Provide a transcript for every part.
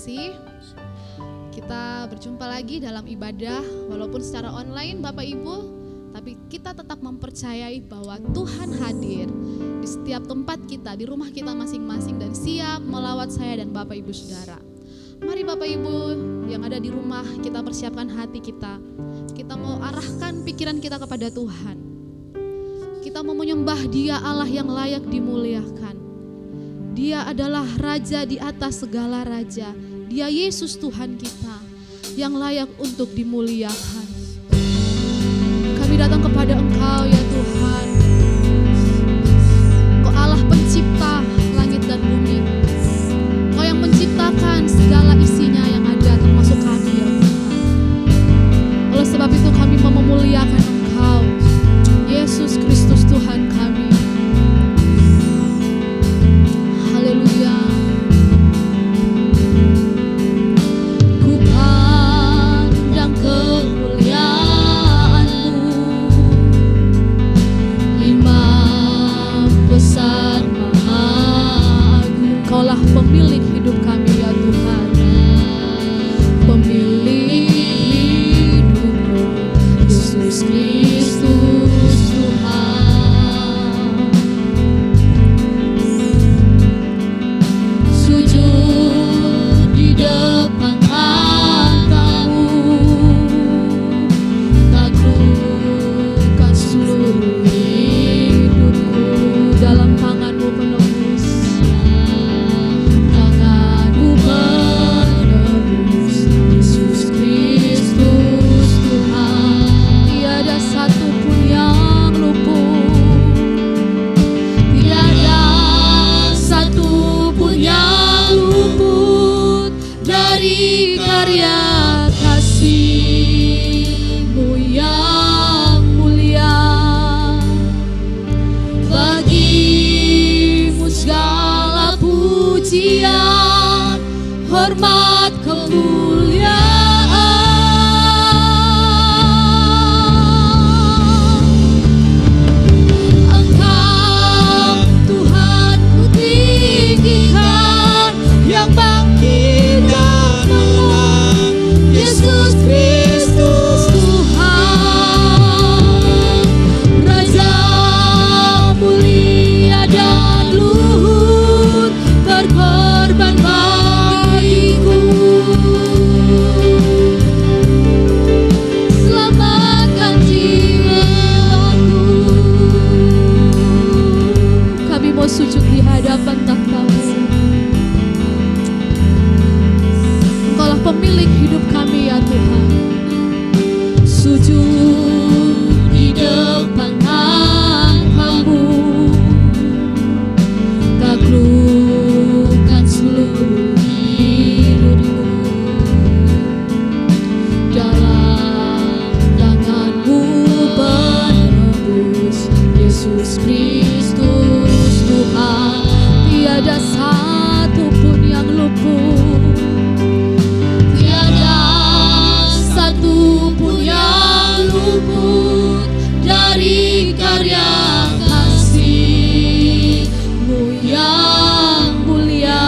kasih. Kita berjumpa lagi dalam ibadah, walaupun secara online Bapak Ibu, tapi kita tetap mempercayai bahwa Tuhan hadir di setiap tempat kita, di rumah kita masing-masing, dan siap melawat saya dan Bapak Ibu Saudara. Mari Bapak Ibu yang ada di rumah, kita persiapkan hati kita. Kita mau arahkan pikiran kita kepada Tuhan. Kita mau menyembah Dia, Allah yang layak dimuliakan. Dia adalah Raja di atas segala raja. Dia Yesus Tuhan kita yang layak untuk dimuliakan. Kami datang kepada Engkau ya Tuhan. Engkau Allah pencipta langit dan bumi. Engkau yang menciptakan segala isinya yang ada, termasuk kami ya Tuhan. Oleh sebab itu kami mau memuliakan Engkau, Yesus Kristus Tuhan kami. Haleluya. Ku pandang kemuliaan-Mu, Imam besar Maha Agung. Kaulah pemilik hidup kami ya Tuhan, pemilik hidupku, Yesus Kristus Tuhan. Sujud di depan matamu, taklukkan seluruh hidupku. Dalam tangan-Mu penebus, tangan-Mu penebus, Yesus Kristus Tuhan. Tiada satu pun yang luput, tiada satu pun yang luput dari karya kasih-Mu yang mulia. Bagi-Mu segala pujian, hormat, kemuliaan. Engkau Tuhan ku tinggikan, yang bangkit dan menang, Yesus Kristus Tuhan. Raja mulia dan luhur, berkorban bagiku. Selamatkan jiwaku. Kami mau sujud di hadapan takhta-Mu. Engkaulah pemilik hidup kami ya Tuhan. Sujud di depan takhta-Mu, taklukkan seluruh hidupku. Dalam tangan-Mu penebus, Yesus Kristus Tuhan. Tiada satu pun yang luput, tiada satu pun yang luput dari karya kasih-Mu yang mulia.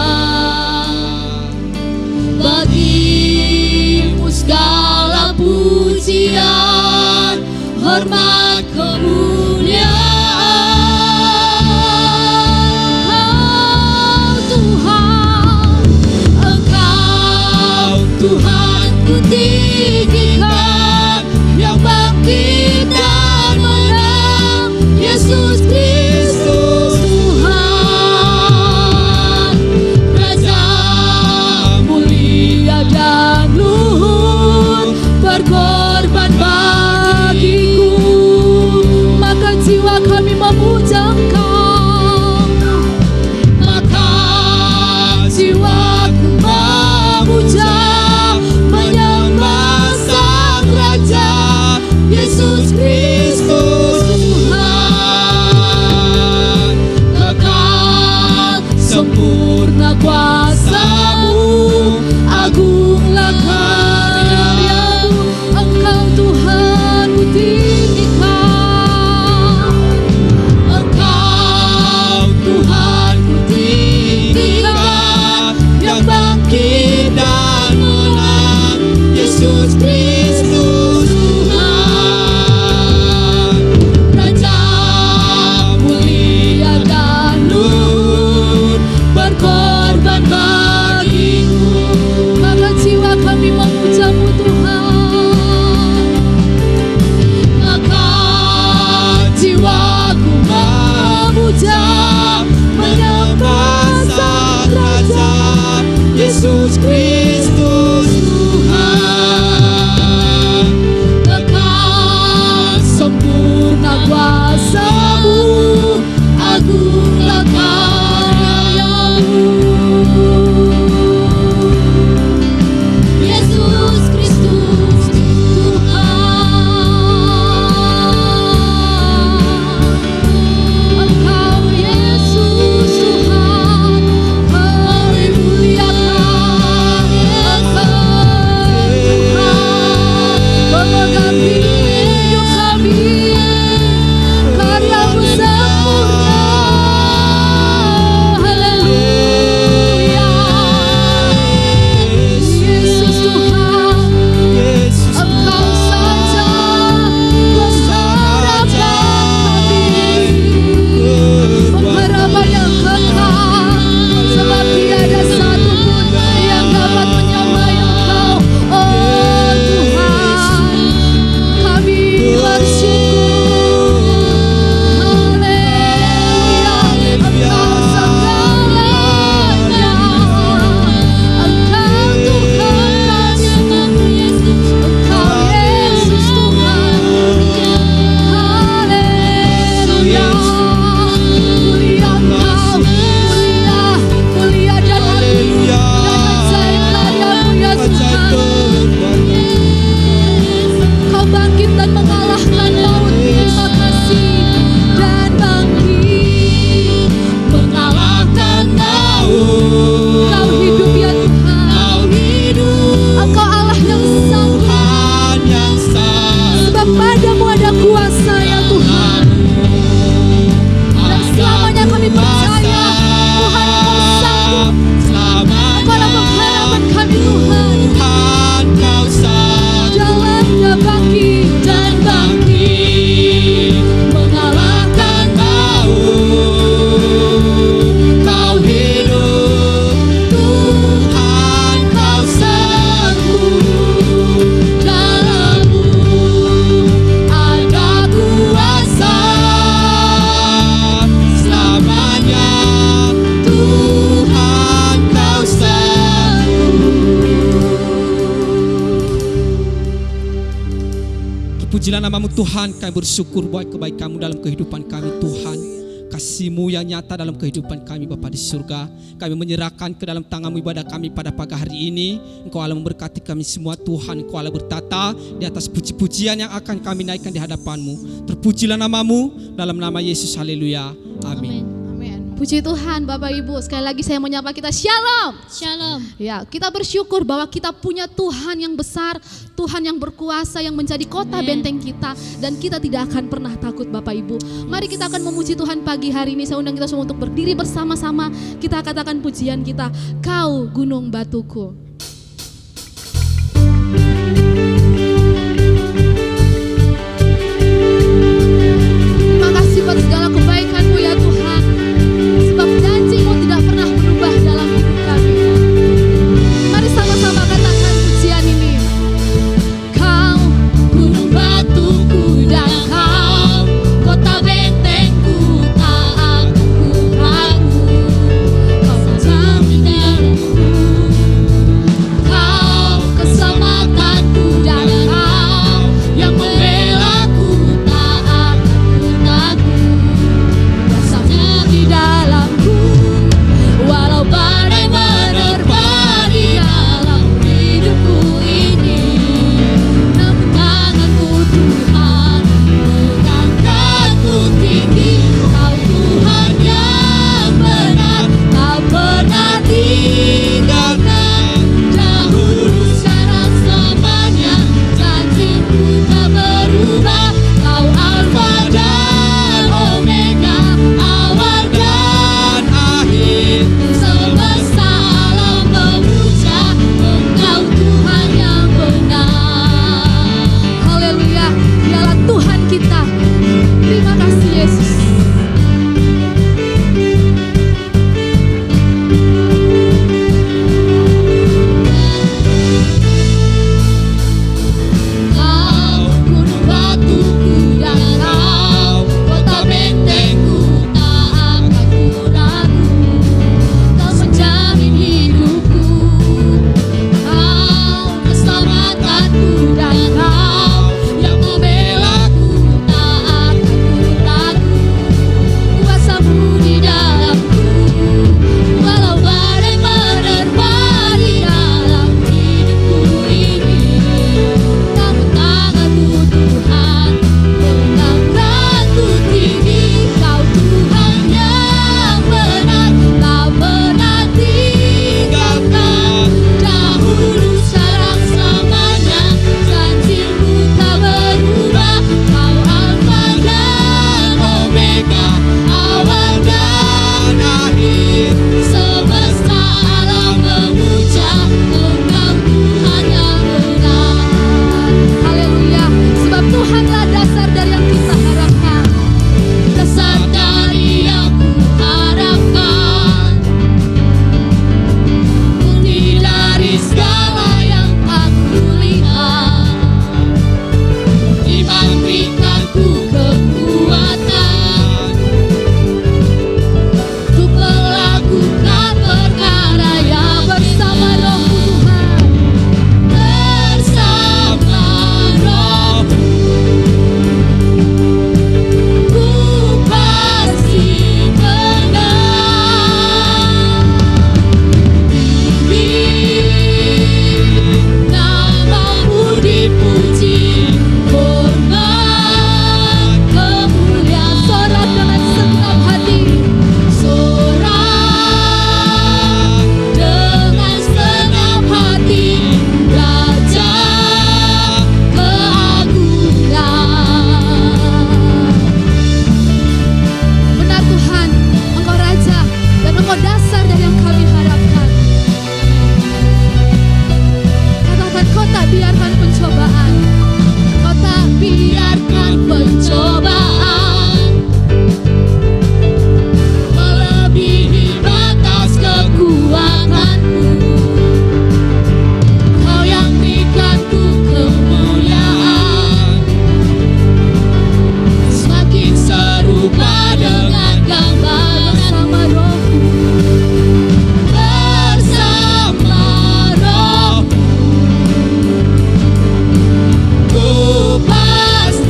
Bagi-Mu segala pujian, hormat, kemuliaan. Engkau Tuhan ku tinggikan, yang bangkit dan menang, Yesus Kristus Tuhan. Raja mulia dan luhur, berkorban bagiku. Maka jiwa kami memuja Engkau, maka jiwaku memuja Terpujilah nama-Mu Tuhan. Kami bersyukur buat kebaikan-Mu dalam kehidupan kami Tuhan. Kasih-Mu yang nyata dalam kehidupan kami Bapa di surga. Kami menyerahkan ke dalam tangan-Mu ibadah kami pada pagi hari ini. Engkau Allah memberkati kami semua Tuhan. Engkau Allah bertata di atas puji-pujian yang akan kami naikkan di hadapan-Mu. Terpujilah nama-Mu dalam nama Yesus. Haleluya. Amin. Puji Tuhan Bapak Ibu. Sekali lagi saya menyapa kita Shalom. Shalom. Ya, kita bersyukur bahwa kita punya Tuhan yang besar, Tuhan yang berkuasa, yang menjadi kota benteng kita, dan kita tidak akan pernah takut Bapak Ibu. Mari kita akan memuji Tuhan pagi hari ini. Saya undang kita semua untuk berdiri bersama-sama. Kita katakan pujian kita, Kau gunung batuku. Terima kasih buat segala kebaikan-Mu ya Tuhan. Sebab janji-Mu tidak pernah berubah dalam hidup kami. Mari sama-sama katakan pujian ini. Kau gunung batuku dan Kau kota bentengku, tak aku ragu. Kau menjamin dalamku. Kau keselamatanku dan Kau yang membelaku, tak akan ragu. Kuasanya di dalamku, walau badai menerpa di dalam hidupku ini. Namun tanganmu Tuhan mengangkatku tinggi. Kau Tuhan yang benar, tak pernah tinggalkan. Dahulu sekarang selamanya, janji-Mu tak berubah. Kau Alfa dan Omega, awal dan akhir. Semesta alam memuja Engkau Tuhan yang benar. Haleluya, Dialah Tuhan kita. Terima kasih Yesus. Kau gunung batuku dan Kau kota bentengku, tak akan ku ragu. Kau menjamin hidupku. Kau keselamatanku dan Kau yang membelaku, tak akan ku ragu. Kuasa-Mu di dalamku, walau badai menerpa di dalam hidupku ini. Namun tangan-Mu Tuhan mengangkatku tinggi. Kau Tuhan yang benar, tak pernah tinggalkan. Dahulu sekarang selamanya, janji-Mu tak berubah. Kau Alfa dan Omega, awal dan akhir. Semesta alam memuja Engkau Tuhan yang benar. Haleluya. Sebab Tuhanlah dasar dari yang kita harapkan. Dasar dari yang ku harapkan. Bukti dari segala yang aku lihat. Iman berikanku kekuatan untuk melakukan perkara yang bersama Roh Tuhan. Bersama Roh ku pasti menang. Nama-Mu dipuji, hormat kemuliaan. Sorak dengan segenap hati, sorak dengan segenap hati, Raja keagungan. Benar Tuhan, Engkau Raja dan Engkau dasar dari yang kami harapkan. Katakan, Kau tak biarkan pencobaan. Kau tak biarkan pencobaan melebihi batas kekuatanmu. Kau yang berikanku kemuliaan, semakin serupa dengan gambar bersama Roh-Mu. Bersama Roh-Mu ku pasti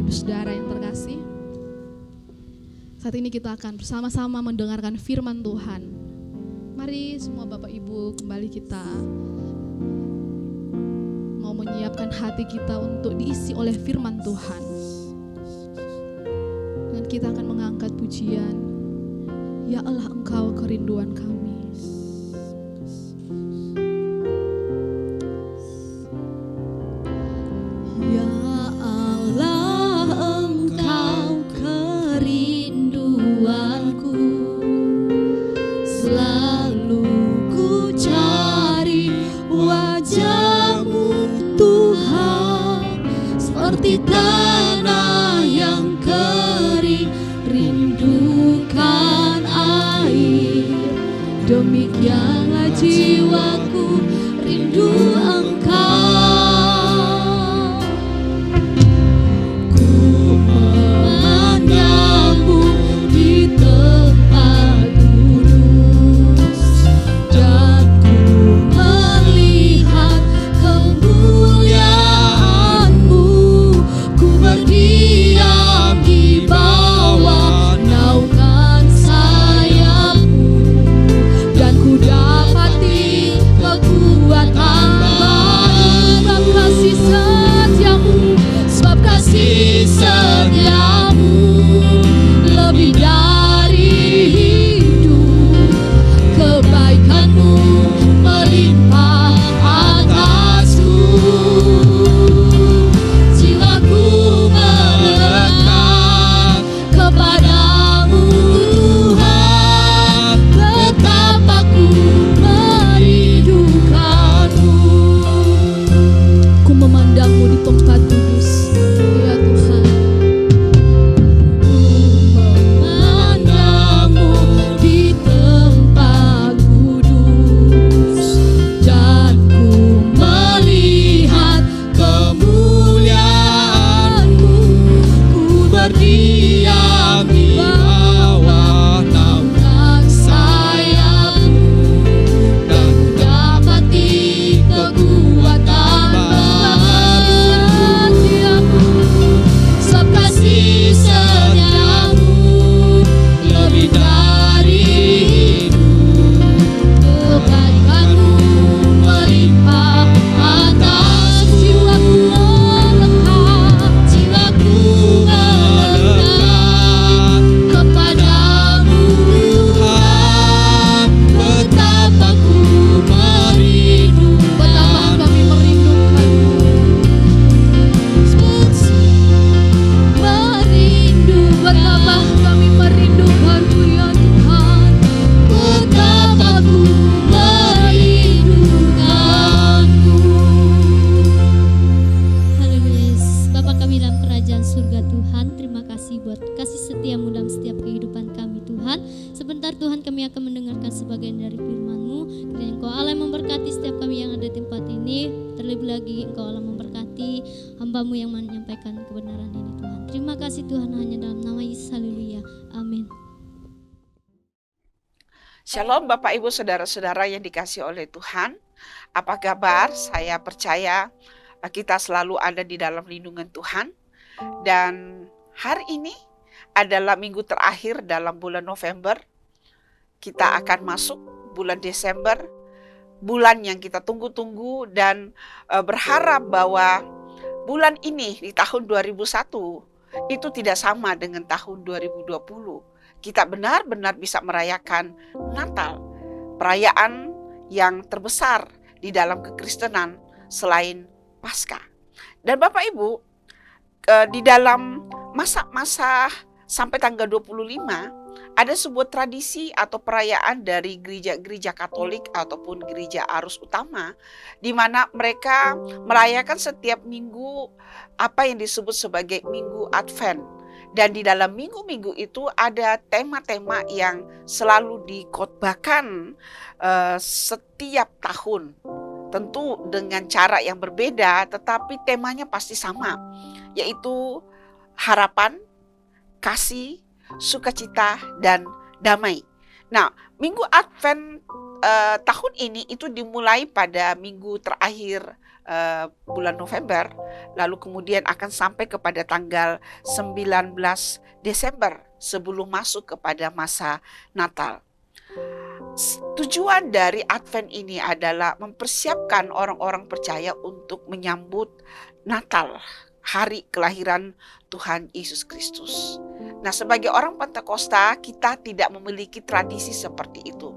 Ibu Saudara yang terkasih, saat ini kita akan bersama-sama mendengarkan firman Tuhan. Mari semua Bapak Ibu, kembali kita mau menyiapkan hati kita untuk diisi oleh firman Tuhan. Dan kita akan mengangkat pujian, Ya Allah, Engkau kerinduan kami. Ya Allah, Engkau kerinduanku, selalu ku cari wajah-Mu Tuhan, seperti tanah yang kering rindukan air. Demikianlah jiwaku rindu Engkau. Shalom Bapak Ibu Saudara-saudara yang dikasihi oleh Tuhan. Apa kabar? Saya percaya kita selalu ada di dalam lindungan Tuhan. Dan hari ini adalah minggu terakhir dalam bulan November. Kita akan masuk bulan Desember, bulan yang kita tunggu-tunggu, dan berharap bahwa bulan ini di tahun 2001 itu tidak sama dengan tahun 2020. Kita benar-benar bisa merayakan Natal, perayaan yang terbesar di dalam kekristenan selain Paskah. Dan Bapak Ibu, di dalam masa-masa sampai tanggal 25, ada sebuah tradisi atau perayaan dari gereja-gereja Katolik ataupun gereja arus utama, di mana mereka merayakan setiap minggu apa yang disebut sebagai Minggu Advent. Dan di dalam minggu-minggu itu ada tema-tema yang selalu dikhotbahkan setiap tahun. Tentu dengan cara yang berbeda, tetapi temanya pasti sama, yaitu harapan, kasih, sukacita, dan damai. Nah, Minggu Advent tahun ini itu dimulai pada minggu terakhir bulan November, lalu kemudian akan sampai kepada tanggal 19 Desember sebelum masuk kepada masa Natal. Tujuan dari Advent ini adalah mempersiapkan orang-orang percaya untuk menyambut Natal, hari kelahiran Tuhan Yesus Kristus. Nah, sebagai orang Pentakosta, kita tidak memiliki tradisi seperti itu.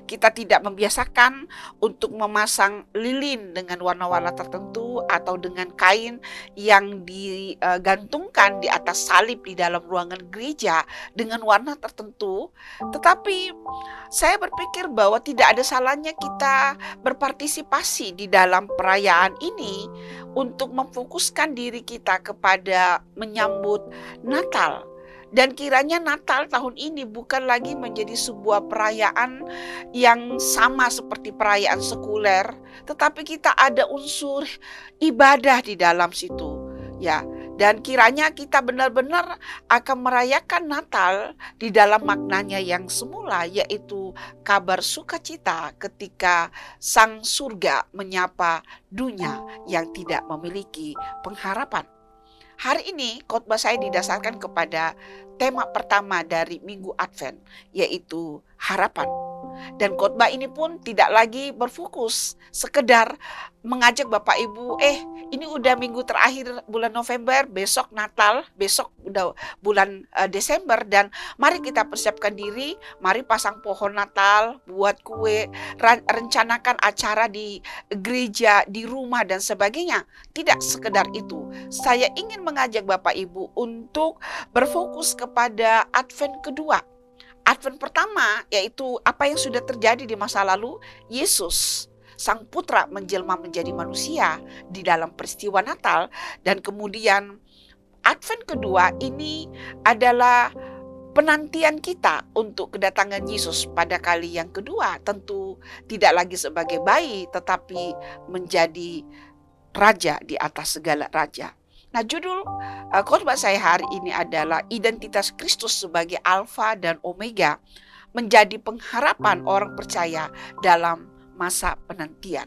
Kita tidak membiasakan untuk memasang lilin dengan warna-warna tertentu atau dengan kain yang digantungkan di atas salib di dalam ruangan gereja dengan warna tertentu. Tetapi saya berpikir bahwa tidak ada salahnya kita berpartisipasi di dalam perayaan ini untuk memfokuskan diri kita kepada menyambut Natal. Dan kiranya Natal tahun ini bukan lagi menjadi sebuah perayaan yang sama seperti perayaan sekuler, tetapi kita ada unsur ibadah di dalam situ, ya. Dan kiranya kita benar-benar akan merayakan Natal di dalam maknanya yang semula, yaitu kabar sukacita ketika Sang Surga menyapa dunia yang tidak memiliki pengharapan. Hari ini khotbah saya didasarkan kepada tema pertama dari Minggu Advent, yaitu harapan. Dan khotbah ini pun tidak lagi berfokus sekedar mengajak Bapak Ibu, ini udah minggu terakhir bulan November, besok Natal, besok udah bulan Desember, dan mari kita persiapkan diri, mari pasang pohon Natal, buat kue, rencanakan acara di gereja, di rumah dan sebagainya. Tidak sekedar itu. Saya ingin mengajak Bapak Ibu untuk berfokus kepada Advent kedua. Advent pertama yaitu apa yang sudah terjadi di masa lalu, Yesus Sang Putra menjelma menjadi manusia di dalam peristiwa Natal. Dan kemudian Advent kedua ini adalah penantian kita untuk kedatangan Yesus pada kali yang kedua. Tentu tidak lagi sebagai bayi, tetapi menjadi raja di atas segala raja. Nah, judul khotbah saya hari ini adalah identitas Kristus sebagai Alfa dan Omega, menjadi pengharapan orang percaya dalam masa penantian.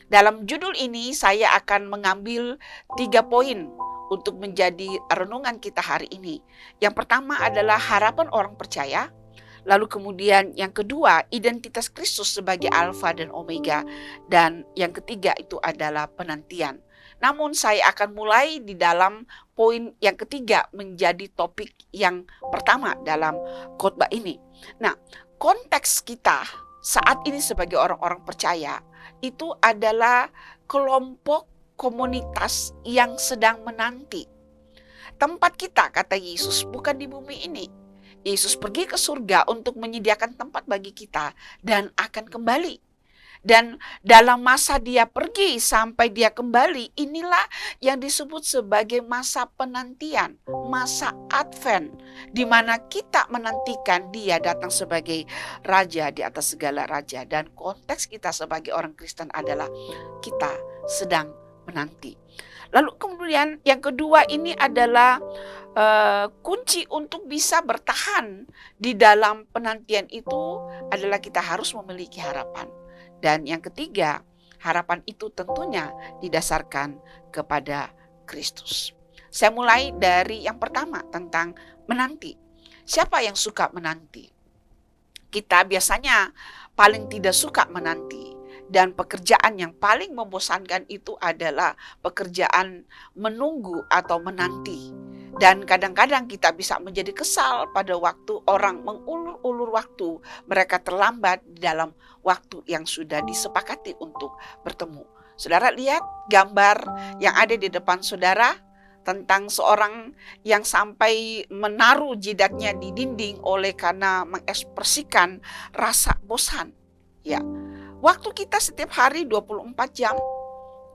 Dalam judul ini saya akan mengambil 3 poin untuk menjadi renungan kita hari ini. Yang pertama adalah harapan orang percaya. Lalu kemudian yang kedua, identitas Kristus sebagai Alfa dan Omega. Dan yang ketiga itu adalah penantian. Namun saya akan mulai di dalam poin yang ketiga menjadi topik yang pertama dalam khotbah ini. Nah, konteks kita saat ini sebagai orang-orang percaya itu adalah kelompok komunitas yang sedang menanti. Tempat kita, kata Yesus, bukan di bumi ini. Yesus pergi ke surga untuk menyediakan tempat bagi kita dan akan kembali. Dan dalam masa dia pergi sampai dia kembali, inilah yang disebut sebagai masa penantian, masa Advent, di mana kita menantikan dia datang sebagai raja di atas segala raja. Dan konteks kita sebagai orang Kristen adalah kita sedang menanti. Lalu kemudian yang kedua ini adalah kunci untuk bisa bertahan di dalam penantian itu adalah kita harus memiliki harapan. Dan yang ketiga, harapan itu tentunya didasarkan kepada Kristus. Saya mulai dari yang pertama tentang menanti. Siapa yang suka menanti? Kita biasanya paling tidak suka menanti. Dan pekerjaan yang paling membosankan itu adalah pekerjaan menunggu atau menanti. Dan kadang-kadang kita bisa menjadi kesal pada waktu orang mengulur-ulur waktu. Mereka terlambat di dalam waktu yang sudah disepakati untuk bertemu. Saudara lihat gambar yang ada di depan saudara tentang seorang yang sampai menaruh jidatnya di dinding oleh karena mengekspresikan rasa bosan. Ya, waktu kita setiap hari 24 jam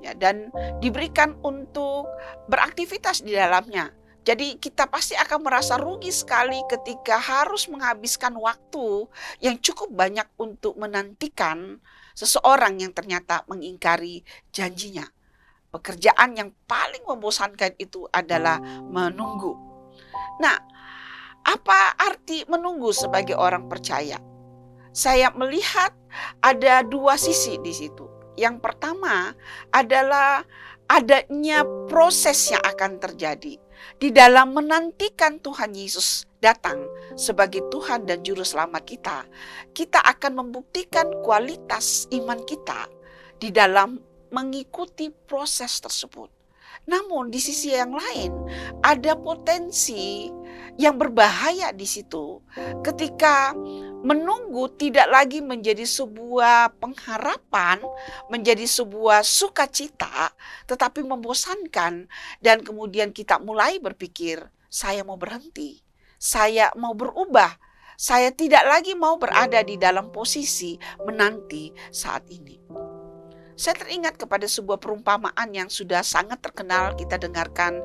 ya, dan diberikan untuk beraktivitas di dalamnya. Jadi kita pasti akan merasa rugi sekali ketika harus menghabiskan waktu yang cukup banyak untuk menantikan seseorang yang ternyata mengingkari janjinya. Pekerjaan yang paling membosankan itu adalah menunggu. Nah, apa arti menunggu sebagai orang percaya? saya melihat ada dua sisi di situ. Yang pertama adalah adanya proses yang akan terjadi di dalam menantikan Tuhan Yesus datang sebagai Tuhan dan Juru Selamat kita. Kita akan membuktikan kualitas iman kita di dalam mengikuti proses tersebut. Namun di sisi yang lain ada potensi yang berbahaya di situ ketika menunggu tidak lagi menjadi sebuah pengharapan, menjadi sebuah sukacita, tetapi membosankan, dan kemudian kita mulai berpikir, saya mau berhenti, saya mau berubah, saya tidak lagi mau berada di dalam posisi menanti saat ini. Saya teringat kepada sebuah perumpamaan yang sudah sangat terkenal kita dengarkan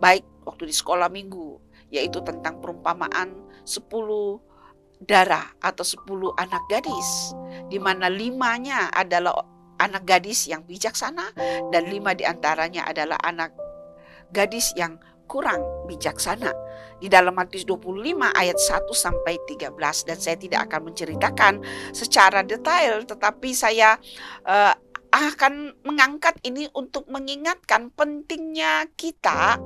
baik waktu di sekolah minggu, yaitu tentang perumpamaan 10 darah atau 10 anak gadis, di mana 5-nya adalah anak gadis yang bijaksana dan 5 diantaranya adalah anak gadis yang kurang bijaksana. Di dalam Matius 25 ayat 1 sampai 13, dan saya tidak akan menceritakan secara detail, tetapi saya akan mengangkat ini untuk mengingatkan pentingnya kita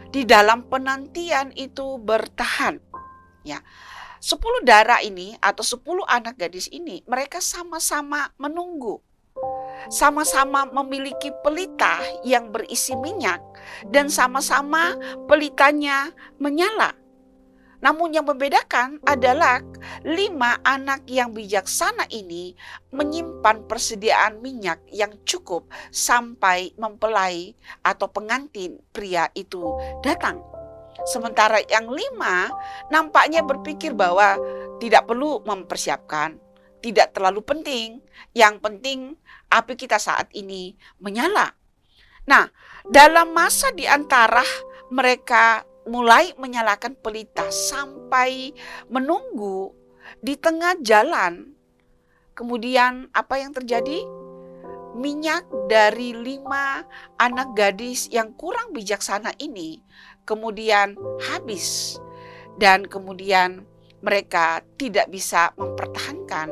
di dalam penantian itu bertahan. Ya, 10 darah ini atau 10 anak gadis ini, mereka sama-sama menunggu. Sama-sama memiliki pelita yang berisi minyak dan sama-sama pelitanya menyala. Namun yang membedakan adalah 5 anak yang bijaksana ini menyimpan persediaan minyak yang cukup sampai mempelai atau pengantin pria itu datang. Sementara yang 5 nampaknya berpikir bahwa tidak perlu mempersiapkan, tidak terlalu penting. Yang penting api kita saat ini menyala. Nah, dalam masa di antara mereka mulai menyalakan pelita sampai menunggu di tengah jalan, kemudian apa yang terjadi? Minyak dari 5 anak gadis yang kurang bijaksana ini kemudian habis, dan kemudian mereka tidak bisa mempertahankan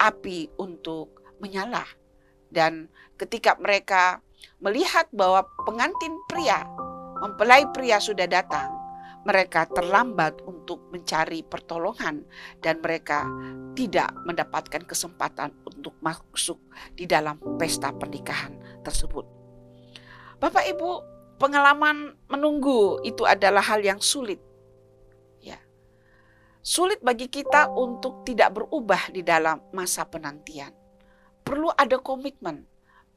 api untuk menyala. Dan ketika mereka melihat bahwa pengantin pria, mempelai pria sudah datang, mereka terlambat untuk mencari pertolongan dan mereka tidak mendapatkan kesempatan untuk masuk di dalam pesta pernikahan tersebut. Bapak Ibu, pengalaman menunggu itu adalah hal yang sulit. Ya. Sulit bagi kita untuk tidak berubah di dalam masa penantian. Perlu ada komitmen.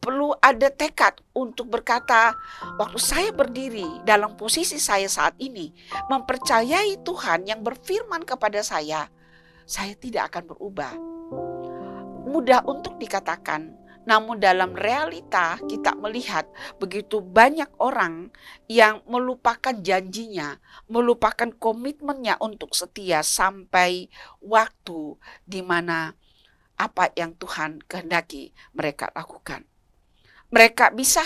Perlu ada tekad untuk berkata, waktu saya berdiri dalam posisi saya saat ini, mempercayai Tuhan yang berfirman kepada saya tidak akan berubah. Mudah untuk dikatakan, namun dalam realita kita melihat begitu banyak orang yang melupakan janjinya, melupakan komitmennya untuk setia sampai waktu di mana apa yang Tuhan kehendaki mereka lakukan. Mereka bisa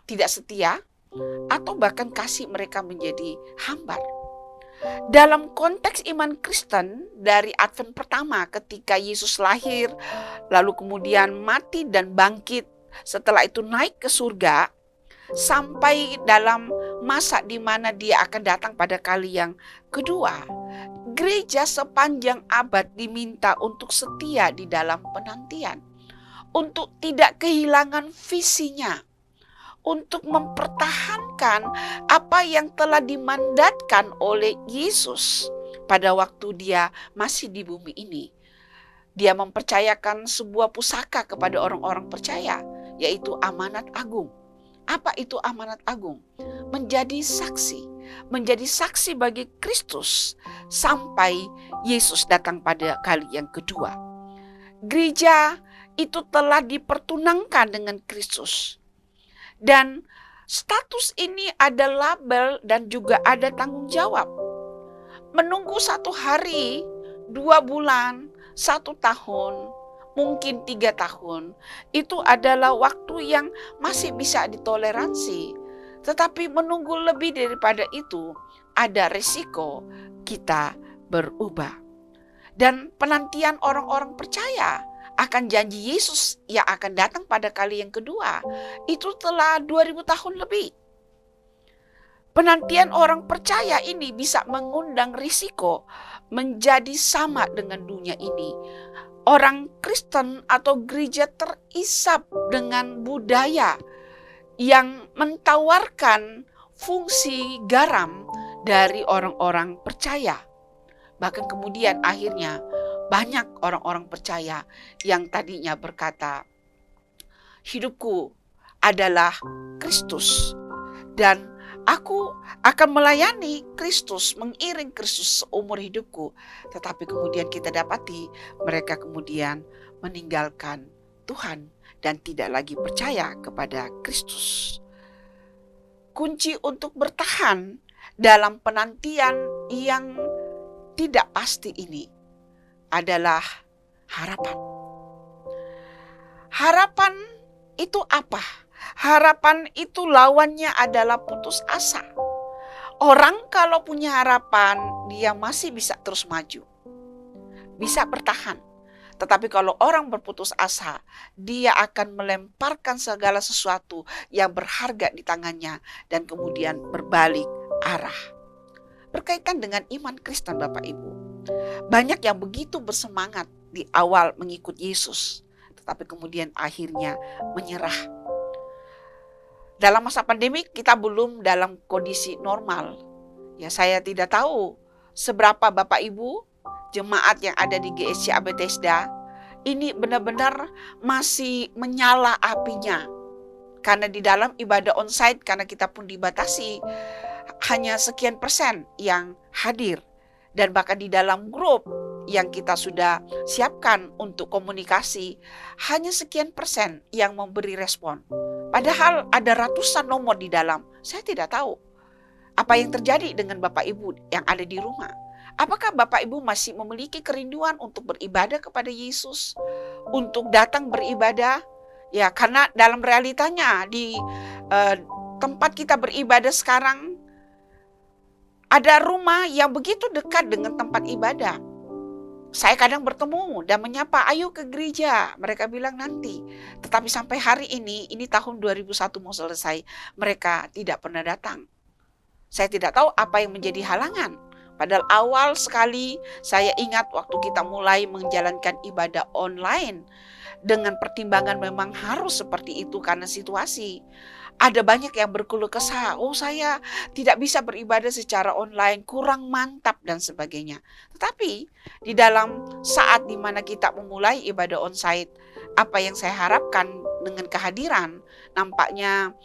tidak setia atau bahkan kasih mereka menjadi hambar. Dalam konteks iman Kristen dari Advent pertama ketika Yesus lahir, lalu kemudian mati dan bangkit, setelah itu naik ke surga, sampai dalam masa di mana dia akan datang pada kali yang kedua, gereja sepanjang abad diminta untuk setia di dalam penantian, untuk tidak kehilangan visinya, untuk mempertahankan apa yang telah dimandatkan oleh Yesus pada waktu dia masih di bumi ini. Dia mempercayakan sebuah pusaka kepada orang-orang percaya, yaitu amanat agung. Apa itu amanat agung? Menjadi saksi bagi Kristus sampai Yesus datang pada kali yang kedua. Gereja itu telah dipertunangkan dengan Kristus. Dan status ini ada label dan juga ada tanggung jawab. Menunggu 1 hari, 2 bulan, 1 tahun, mungkin 3 tahun, itu adalah waktu yang masih bisa ditoleransi. Tetapi menunggu lebih daripada itu, ada resiko kita berubah. Dan penantian orang-orang percaya akan janji Yesus yang akan datang pada kali yang kedua itu telah 2000 tahun lebih. Penantian orang percaya ini bisa mengundang risiko menjadi sama dengan dunia ini. Orang Kristen atau gereja terisap dengan budaya yang mentawarkan fungsi garam dari orang-orang percaya. Bahkan kemudian akhirnya banyak orang-orang percaya yang tadinya berkata, hidupku adalah Kristus dan aku akan melayani Kristus, mengiring Kristus seumur hidupku. Tetapi kemudian kita dapati mereka kemudian meninggalkan Tuhan dan tidak lagi percaya kepada Kristus. Kunci untuk bertahan dalam penantian yang tidak pasti ini adalah harapan. Harapan itu apa? Harapan itu lawannya adalah putus asa. Orang kalau punya harapan, dia masih bisa terus maju, bisa bertahan. Tetapi kalau orang berputus asa, dia akan melemparkan segala sesuatu yang berharga di tangannya dan kemudian berbalik arah. Berkaitan dengan iman Kristen, Bapak Ibu, banyak yang begitu bersemangat di awal mengikut Yesus, tetapi kemudian akhirnya menyerah. Dalam masa pandemi kita belum dalam kondisi normal. Ya, saya tidak tahu seberapa Bapak Ibu jemaat yang ada di GSCA Bethesda ini benar-benar masih menyala apinya. Karena di dalam ibadah onsite, karena kita pun dibatasi, hanya sekian persen yang hadir. Dan bahkan di dalam grup yang kita sudah siapkan untuk komunikasi, hanya sekian persen yang memberi respon. Padahal ada ratusan nomor di dalam. Saya tidak tahu apa yang terjadi dengan Bapak Ibu yang ada di rumah. Apakah Bapak Ibu masih memiliki kerinduan untuk beribadah kepada Yesus? Untuk datang beribadah? Ya, karena dalam realitanya di tempat kita beribadah sekarang, ada rumah yang begitu dekat dengan tempat ibadah. Saya kadang bertemu dan menyapa, ayo ke gereja. Mereka bilang nanti. Tetapi sampai hari ini tahun 2001 mau selesai, mereka tidak pernah datang. Saya tidak tahu apa yang menjadi halangan. Padahal awal sekali saya ingat waktu kita mulai menjalankan ibadah online. Dengan pertimbangan memang harus seperti itu karena situasi. Ada banyak yang berkeluh kesah, saya tidak bisa beribadah secara online, kurang mantap dan sebagainya. Tetapi di dalam saat di mana kita memulai ibadah onsite, apa yang saya harapkan dengan kehadiran nampaknya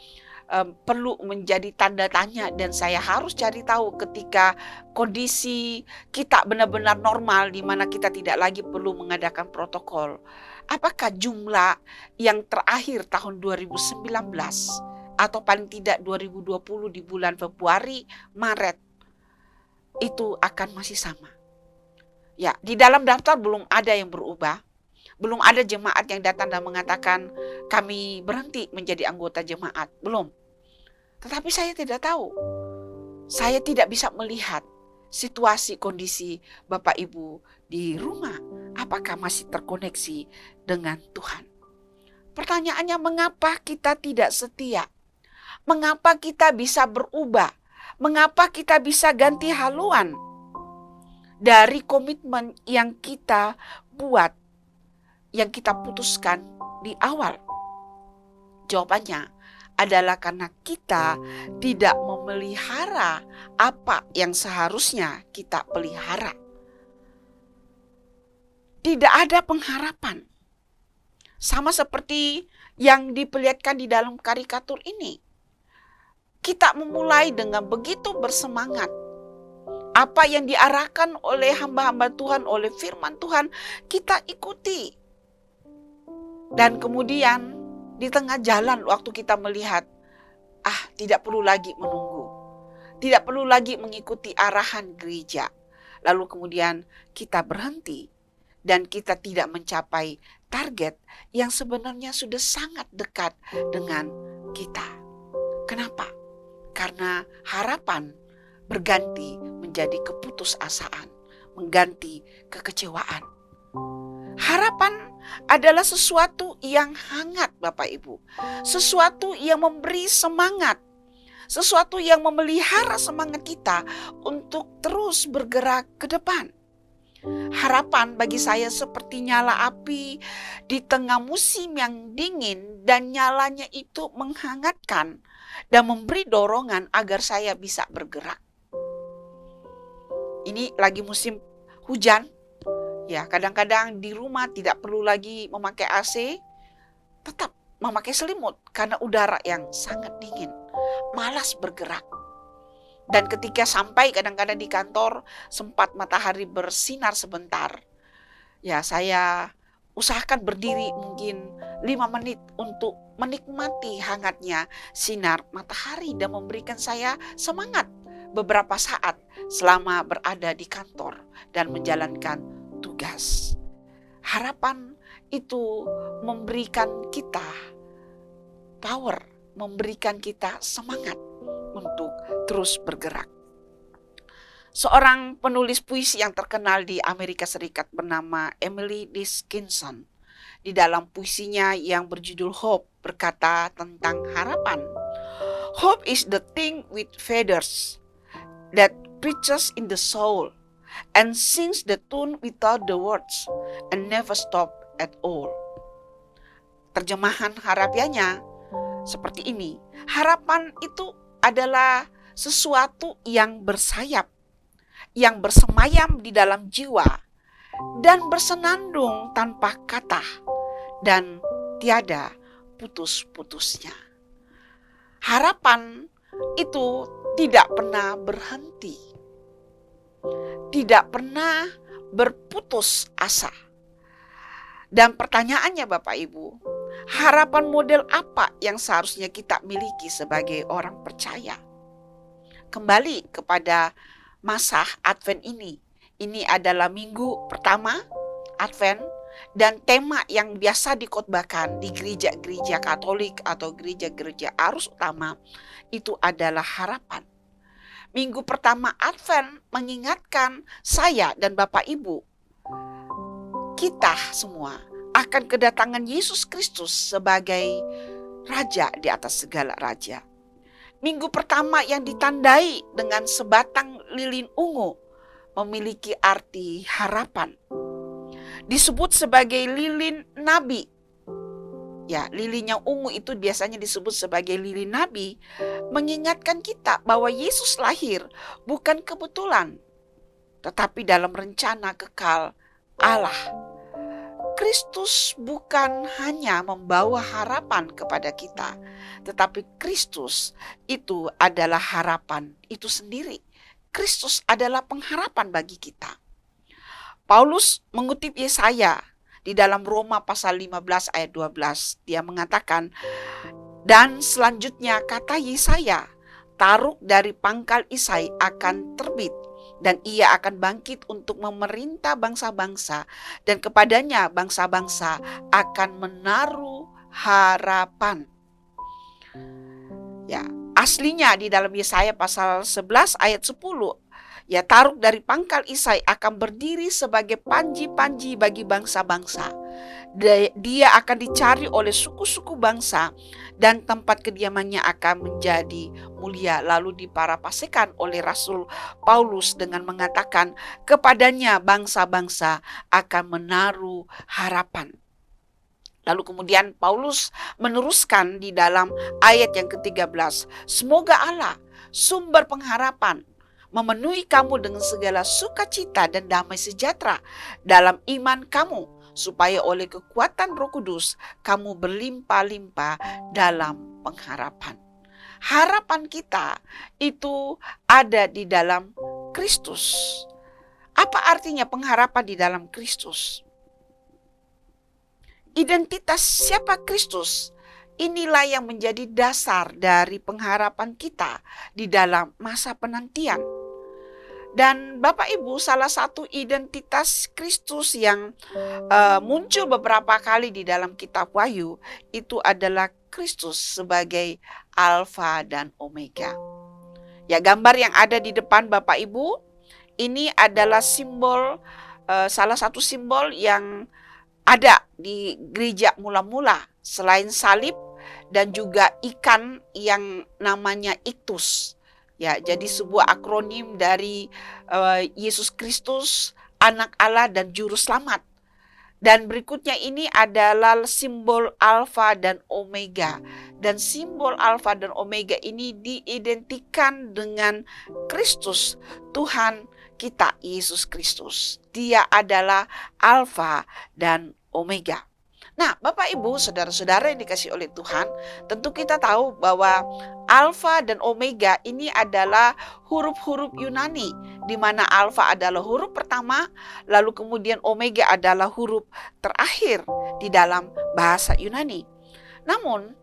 perlu menjadi tanda tanya, dan saya harus cari tahu ketika kondisi kita benar-benar normal di mana kita tidak lagi perlu mengadakan protokol. Apakah jumlah yang terakhir tahun 2019 atau paling tidak 2020 di bulan Februari, Maret itu akan masih sama? Ya, di dalam daftar belum ada yang berubah. Belum ada jemaat yang datang dan mengatakan kami berhenti menjadi anggota jemaat. Belum. Tetapi saya tidak tahu. Saya tidak bisa melihat situasi kondisi Bapak Ibu di rumah. Apakah masih terkoneksi dengan Tuhan? Pertanyaannya, mengapa kita tidak setia? Mengapa kita bisa berubah? Mengapa kita bisa ganti haluan dari komitmen yang kita buat, yang kita putuskan di awal? Jawabannya adalah karena kita tidak memelihara apa yang seharusnya kita pelihara. Tidak ada pengharapan. Sama seperti yang diperlihatkan di dalam karikatur ini. Kita memulai dengan begitu bersemangat. Apa yang diarahkan oleh hamba-hamba Tuhan, oleh firman Tuhan, kita ikuti. Dan kemudian di tengah jalan waktu kita melihat, tidak perlu lagi menunggu. Tidak perlu lagi mengikuti arahan gereja. Lalu kemudian kita berhenti dan kita tidak mencapai target yang sebenarnya sudah sangat dekat dengan kita. Kenapa? Karena harapan berganti menjadi keputusasaan. mengganti kekecewaan. Harapan adalah sesuatu yang hangat, Bapak Ibu. Sesuatu yang memberi semangat. Sesuatu yang memelihara semangat kita untuk terus bergerak ke depan. Harapan bagi saya seperti nyala api di tengah musim yang dingin, dan nyalanya itu menghangatkan dan memberi dorongan agar saya bisa bergerak. Ini lagi musim hujan. Ya, kadang-kadang di rumah tidak perlu lagi memakai AC, tetap memakai selimut karena udara yang sangat dingin. Malas bergerak. Dan ketika sampai kadang-kadang di kantor, sempat matahari bersinar sebentar, ya saya usahakan berdiri mungkin 5 menit untuk menikmati hangatnya sinar matahari dan memberikan saya semangat beberapa saat selama berada di kantor dan menjalankan tugas. Harapan itu memberikan kita power, memberikan kita semangat untuk terus bergerak. Seorang penulis puisi yang terkenal di Amerika Serikat bernama Emily Dickinson, di dalam puisinya yang berjudul Hope, berkata tentang harapan. Hope is the thing with feathers that preaches in the soul and sings the tune without the words and never stop at all. Terjemahan harafiahnya seperti ini. Harapan itu adalah sesuatu yang bersayap, yang bersemayam di dalam jiwa dan bersenandung tanpa kata dan tiada putus-putusnya. Harapan itu tidak pernah berhenti, tidak pernah berputus asa. Dan pertanyaannya Bapak Ibu, harapan model apa yang seharusnya kita miliki sebagai orang percaya? Kembali kepada masa Advent ini. Ini adalah minggu pertama Advent, dan tema yang biasa dikhotbahkan di gereja-gereja Katolik atau gereja-gereja arus utama itu adalah harapan. Minggu pertama Advent mengingatkan saya dan Bapak Ibu, kita semua, akan kedatangan Yesus Kristus sebagai Raja di atas segala raja. Minggu pertama yang ditandai dengan sebatang lilin ungu memiliki arti harapan. Disebut sebagai lilin nabi. Ya, lilin yang ungu itu biasanya disebut sebagai lilin nabi, mengingatkan kita bahwa Yesus lahir bukan kebetulan, tetapi dalam rencana kekal Allah. Kristus bukan hanya membawa harapan kepada kita, tetapi Kristus itu adalah harapan itu sendiri. Kristus adalah pengharapan bagi kita. Paulus mengutip Yesaya di dalam Roma pasal 15 ayat 12. Dia mengatakan, dan selanjutnya kata Yesaya, taruk dari pangkal Isai akan terbit, dan ia akan bangkit untuk memerintah bangsa-bangsa, dan kepadanya bangsa-bangsa akan menaruh harapan. Ya, aslinya di dalam Yesaya pasal 11 ayat 10, ya, taruk dari pangkal Isai akan berdiri sebagai panji-panji bagi bangsa-bangsa. Dia akan dicari oleh suku-suku bangsa, dan tempat kediamannya akan menjadi mulia. Lalu diparafrasekan oleh Rasul Paulus dengan mengatakan, kepadanya bangsa-bangsa akan menaruh harapan. Lalu kemudian Paulus meneruskan di dalam ayat yang ke-13, semoga Allah, sumber pengharapan, memenuhi kamu dengan segala sukacita dan damai sejahtera dalam iman kamu, supaya oleh kekuatan Roh Kudus kamu berlimpah-limpah dalam pengharapan. Harapan kita itu ada di dalam Kristus. Apa artinya pengharapan di dalam Kristus? Identitas siapa Kristus? Inilah yang menjadi dasar dari pengharapan kita di dalam masa penantian. Dan Bapak Ibu, salah satu identitas Kristus yang muncul beberapa kali di dalam kitab Wahyu itu adalah Kristus sebagai Alfa dan Omega. Ya, gambar yang ada di depan Bapak Ibu ini adalah simbol, salah satu simbol yang ada di gereja mula-mula selain salib dan juga ikan yang namanya iktus. Ya, jadi sebuah akronim dari Yesus Kristus, Anak Allah dan Juru Selamat. Dan berikutnya ini adalah simbol Alfa dan Omega. Dan simbol Alfa dan Omega ini diidentikan dengan Kristus, Tuhan kita Yesus Kristus. Dia adalah Alfa dan Omega. Nah, Bapak Ibu, saudara-saudara yang dikasihi oleh Tuhan, tentu kita tahu bahwa Alfa dan Omega ini adalah huruf-huruf Yunani, di mana Alfa adalah huruf pertama, lalu kemudian Omega adalah huruf terakhir di dalam bahasa Yunani. Namun,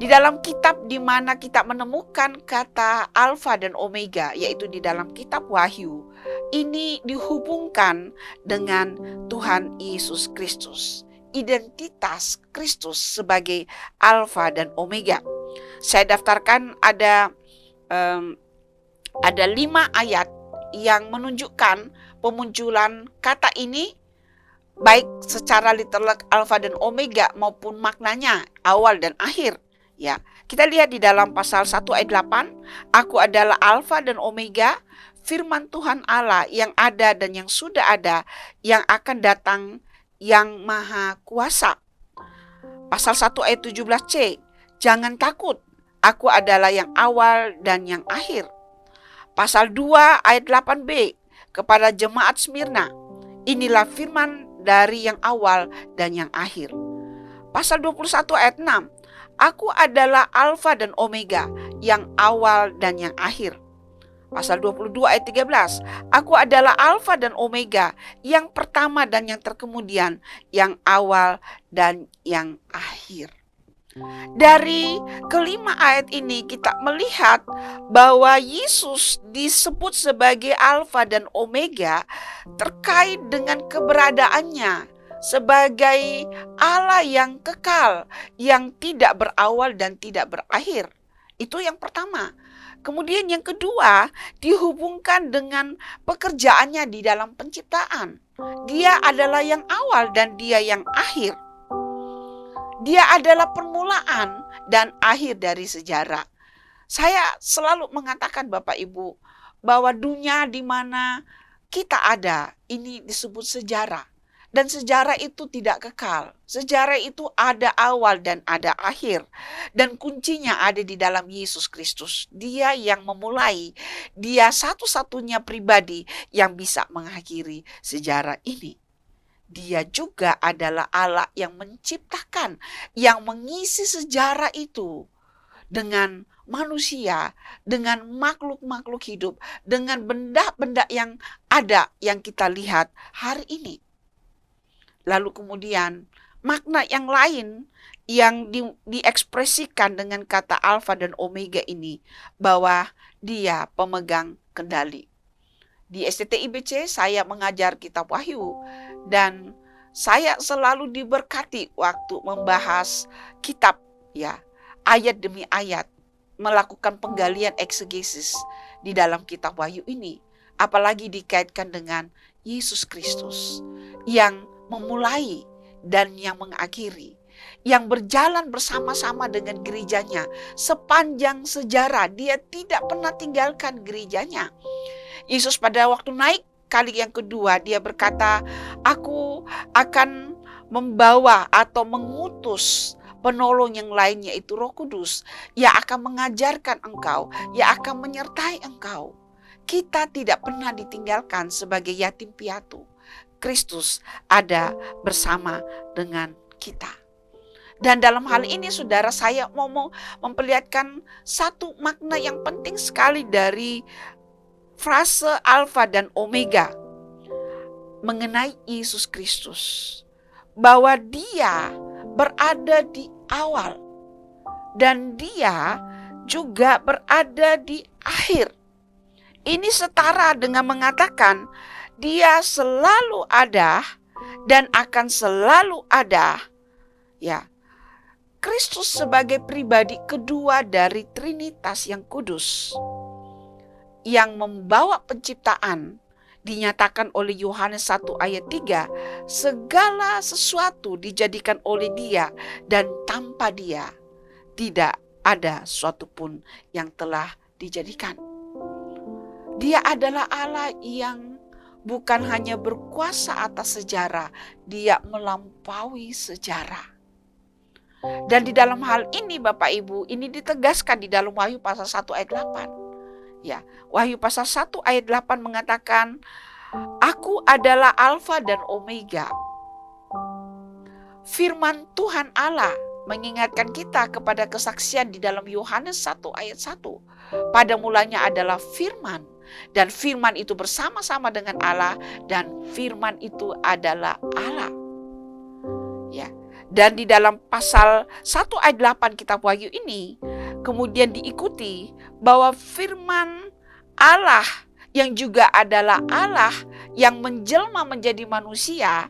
di dalam kitab di mana kita menemukan kata Alfa dan Omega, yaitu di dalam kitab Wahyu, ini dihubungkan dengan Tuhan Yesus Kristus. Identitas Kristus sebagai Alfa dan Omega. Saya daftarkan ada 5 ayat yang menunjukkan pemunculan kata ini, baik secara literal Alfa dan Omega maupun maknanya awal dan akhir. Ya, kita lihat di dalam pasal 1 ayat 8, Aku adalah Alfa dan Omega, firman Tuhan Allah yang ada dan yang sudah ada, yang akan datang, yang maha kuasa. Pasal 1 ayat 17c, Jangan takut, aku adalah yang awal dan yang akhir. Pasal 2 ayat 8b, Kepada jemaat Smyrna, inilah firman dari yang awal dan yang akhir. Pasal 21 ayat 6, Aku adalah Alfa dan Omega, yang awal dan yang akhir. Pasal 22 ayat 13, Aku adalah Alfa dan Omega, yang pertama dan yang terkemudian, yang awal dan yang akhir. Dari kelima ayat ini kita melihat bahwa Yesus disebut sebagai Alfa dan Omega terkait dengan keberadaannya sebagai Allah yang kekal, yang tidak berawal dan tidak berakhir. Itu yang pertama. Kemudian yang kedua, dihubungkan dengan pekerjaannya di dalam penciptaan. Dia adalah yang awal dan dia yang akhir. Dia adalah permulaan dan akhir dari sejarah. Saya selalu mengatakan Bapak Ibu, bahwa dunia di mana kita ada, ini disebut sejarah. Dan sejarah itu tidak kekal. Sejarah itu ada awal dan ada akhir. Dan kuncinya ada di dalam Yesus Kristus. Dia yang memulai. Dia satu-satunya pribadi yang bisa mengakhiri sejarah ini. Dia juga adalah Allah yang menciptakan, yang mengisi sejarah itu dengan manusia, dengan makhluk-makhluk hidup, dengan benda-benda yang ada yang kita lihat hari ini. Lalu kemudian makna yang lain yang diekspresikan dengan kata Alfa dan Omega ini, bahwa dia pemegang kendali. Di STTIBC saya mengajar kitab Wahyu dan saya selalu diberkati waktu membahas kitab, ya, ayat demi ayat, melakukan penggalian eksegesis di dalam kitab Wahyu ini, apalagi dikaitkan dengan Yesus Kristus yang memulai dan yang mengakhiri, yang berjalan bersama-sama dengan gerejanya sepanjang sejarah. Dia tidak pernah tinggalkan gerejanya. Yesus pada waktu naik kali yang kedua, dia berkata, Aku akan membawa atau mengutus penolong yang lain, yaitu Roh Kudus, yang akan mengajarkan engkau, yang akan menyertai engkau. Kita tidak pernah ditinggalkan sebagai yatim piatu. Kristus ada bersama dengan kita. Dan dalam hal ini saudara, saya mau memperlihatkan satu makna yang penting sekali dari frase Alfa dan Omega mengenai Yesus Kristus, bahwa dia berada di awal dan dia juga berada di akhir. Ini setara dengan mengatakan dia selalu ada dan akan selalu ada. Ya, Kristus sebagai pribadi kedua dari Trinitas yang kudus, yang membawa penciptaan dinyatakan oleh Yohanes 1 ayat 3, segala sesuatu dijadikan oleh Dia dan tanpa Dia tidak ada suatu pun yang telah dijadikan. Dia adalah Allah yang bukan hanya berkuasa atas sejarah, Dia melampaui sejarah. Dan di dalam hal ini Bapak Ibu, ini ditegaskan di dalam Wahyu pasal 1 ayat 8. Ya, Wahyu pasal 1 ayat 8 mengatakan, Aku adalah Alfa dan Omega. Firman Tuhan Allah mengingatkan kita kepada kesaksian di dalam Yohanes 1 ayat 1. Pada mulanya adalah firman, dan firman itu bersama-sama dengan Allah, dan firman itu adalah Allah. Ya. Dan di dalam pasal 1 ayat 8 kitab Wahyu ini kemudian diikuti bahwa firman Allah yang juga adalah Allah yang menjelma menjadi manusia,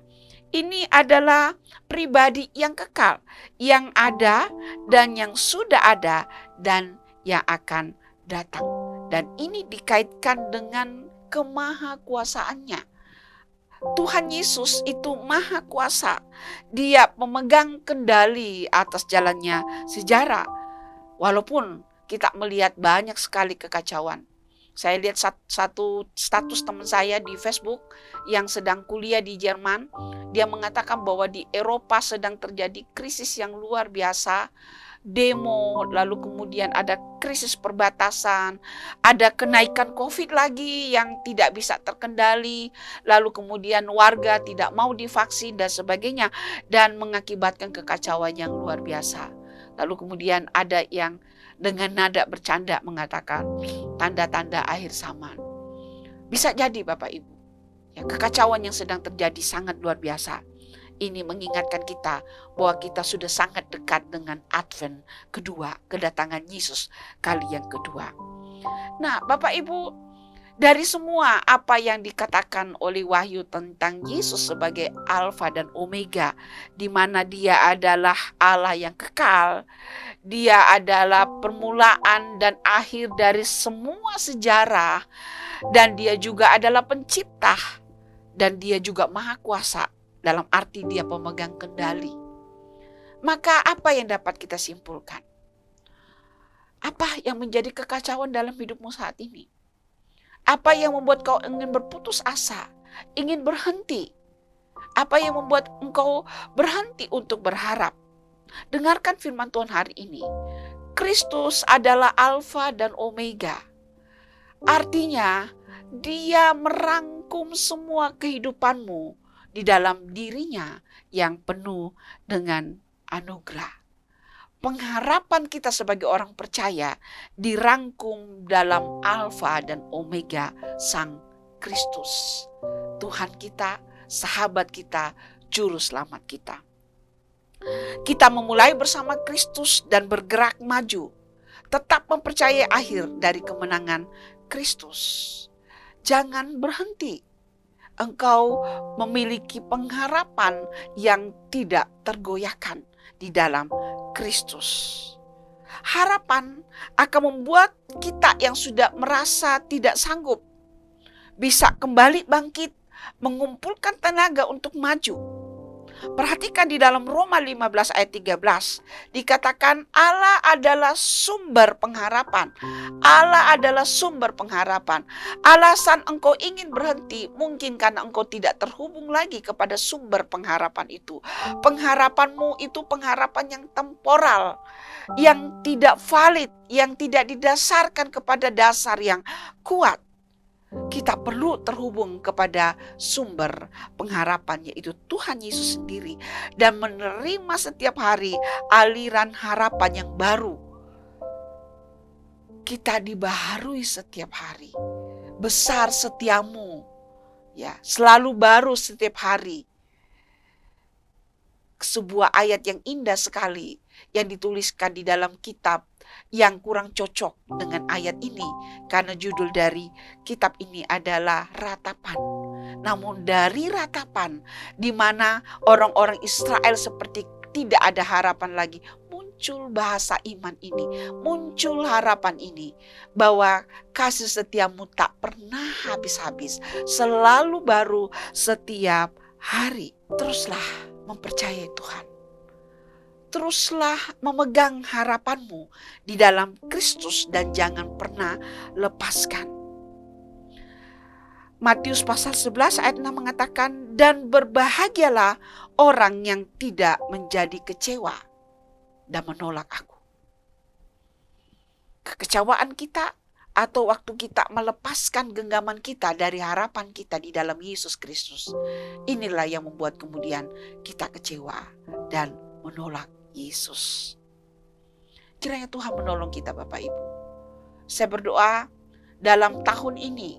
ini adalah pribadi yang kekal, yang ada dan yang sudah ada dan yang akan datang. Dan ini dikaitkan dengan kemahakuasaannya. Tuhan Yesus itu maha kuasa. Dia memegang kendali atas jalannya sejarah. Walaupun kita melihat banyak sekali kekacauan. Saya lihat satu status teman saya di Facebook yang sedang kuliah di Jerman. Dia mengatakan bahwa di Eropa sedang terjadi krisis yang luar biasa. Demo, lalu kemudian ada krisis perbatasan, ada kenaikan COVID lagi yang tidak bisa terkendali, lalu kemudian warga tidak mau divaksin dan sebagainya, dan mengakibatkan kekacauan yang luar biasa. Lalu kemudian ada yang dengan nada bercanda mengatakan tanda-tanda akhir zaman. Bisa jadi Bapak Ibu, ya, kekacauan yang sedang terjadi sangat luar biasa. Ini mengingatkan kita bahwa kita sudah sangat dekat dengan Advent kedua, kedatangan Yesus kali yang kedua. Nah, Bapak Ibu, dari semua apa yang dikatakan oleh Wahyu tentang Yesus sebagai Alfa dan Omega, di mana Dia adalah Allah yang kekal, Dia adalah permulaan dan akhir dari semua sejarah, dan Dia juga adalah pencipta, dan Dia juga maha kuasa. Dalam arti Dia pemegang kendali. Maka apa yang dapat kita simpulkan? Apa yang menjadi kekacauan dalam hidupmu saat ini? Apa yang membuat kau ingin berputus asa, ingin berhenti? Apa yang membuat engkau berhenti untuk berharap? Dengarkan firman Tuhan hari ini. Kristus adalah Alfa dan Omega. Artinya Dia merangkum semua kehidupanmu di dalam dirinya yang penuh dengan anugerah. Pengharapan kita sebagai orang percaya dirangkum dalam Alfa dan Omega Sang Kristus. Tuhan kita, sahabat kita, juru selamat kita. Kita memulai bersama Kristus dan bergerak maju. Tetap mempercayai akhir dari kemenangan Kristus. Jangan berhenti. Engkau memiliki pengharapan yang tidak tergoyahkan di dalam Kristus. Harapan akan membuat kita yang sudah merasa tidak sanggup bisa kembali bangkit, mengumpulkan tenaga untuk maju. Perhatikan di dalam Roma 15 ayat 13 dikatakan Allah adalah sumber pengharapan. Allah adalah sumber pengharapan. Alasan engkau ingin berhenti mungkin karena engkau tidak terhubung lagi kepada sumber pengharapan itu. Pengharapanmu itu pengharapan yang temporal, yang tidak valid, yang tidak didasarkan kepada dasar yang kuat. Kita perlu terhubung kepada sumber pengharapan, yaitu Tuhan Yesus sendiri, dan menerima setiap hari aliran harapan yang baru. Kita dibaharui setiap hari. Besar setiamu, ya, selalu baru setiap hari. Sebuah ayat yang indah sekali yang dituliskan di dalam kitab yang kurang cocok dengan ayat ini, karena judul dari kitab ini adalah Ratapan. Namun dari ratapan di mana orang-orang Israel seperti tidak ada harapan lagi, muncul muncul bahasa iman ini, muncul harapan ini, bahwa kasih setiamu tak pernah habis-habis, selalu baru setiap hari. Teruslah mempercayai Tuhan. Teruslah memegang harapanmu di dalam Kristus dan jangan pernah lepaskan. Matius pasal 11 ayat 6 mengatakan, dan berbahagialah orang yang tidak menjadi kecewa dan menolak aku. Kekecewaan kita atau waktu kita melepaskan genggaman kita dari harapan kita di dalam Yesus Kristus, inilah yang membuat kemudian kita kecewa dan menolak Yesus. Kiranya Tuhan menolong kita Bapak Ibu. Saya berdoa dalam tahun ini,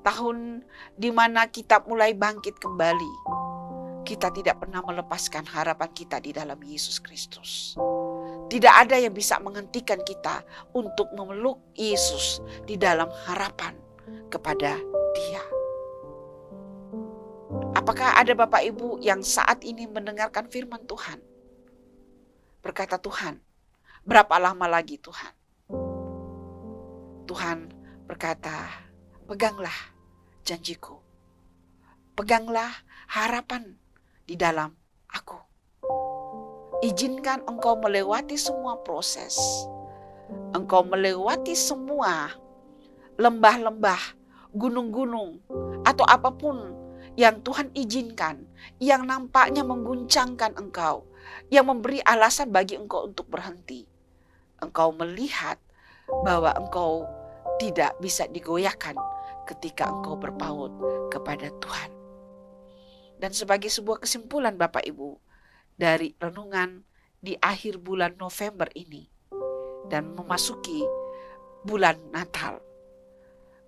tahun di mana kita mulai bangkit kembali, kita tidak pernah melepaskan harapan kita di dalam Yesus Kristus. Tidak ada yang bisa menghentikan kita untuk memeluk Yesus di dalam harapan kepada Dia. Apakah ada Bapak Ibu yang saat ini mendengarkan firman Tuhan? Berkata, Tuhan, berapa lama lagi Tuhan? Tuhan berkata, peganglah janjiku. Peganglah harapan di dalam aku. Izinkan engkau melewati semua proses. Engkau melewati semua lembah-lembah, gunung-gunung, atau apapun yang Tuhan izinkan, yang nampaknya mengguncangkan engkau, yang memberi alasan bagi engkau untuk berhenti. Engkau melihat bahwa engkau tidak bisa digoyahkan ketika engkau berpaut kepada Tuhan. Dan sebagai sebuah kesimpulan Bapak Ibu, dari renungan di akhir bulan November ini dan memasuki bulan Natal,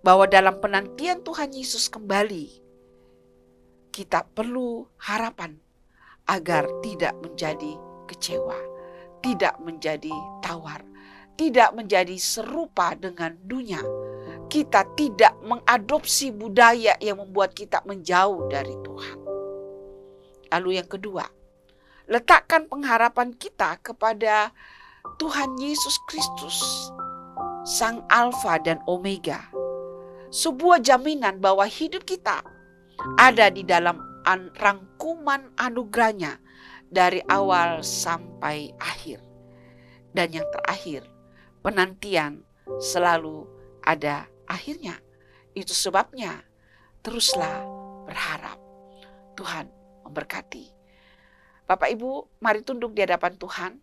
bahwa dalam penantian Tuhan Yesus kembali, kita perlu harapan agar tidak menjadi kecewa, tidak menjadi tawar, tidak menjadi serupa dengan dunia. Kita tidak mengadopsi budaya yang membuat kita menjauh dari Tuhan. Lalu yang kedua, letakkan pengharapan kita kepada Tuhan Yesus Kristus, Sang Alfa dan Omega. Sebuah jaminan bahwa hidup kita ada di dalam rangkuman anugerahnya dari awal sampai akhir. Dan yang terakhir, penantian selalu ada akhirnya. Itu sebabnya teruslah berharap. Tuhan memberkati. Bapak Ibu, mari tunduk di hadapan Tuhan.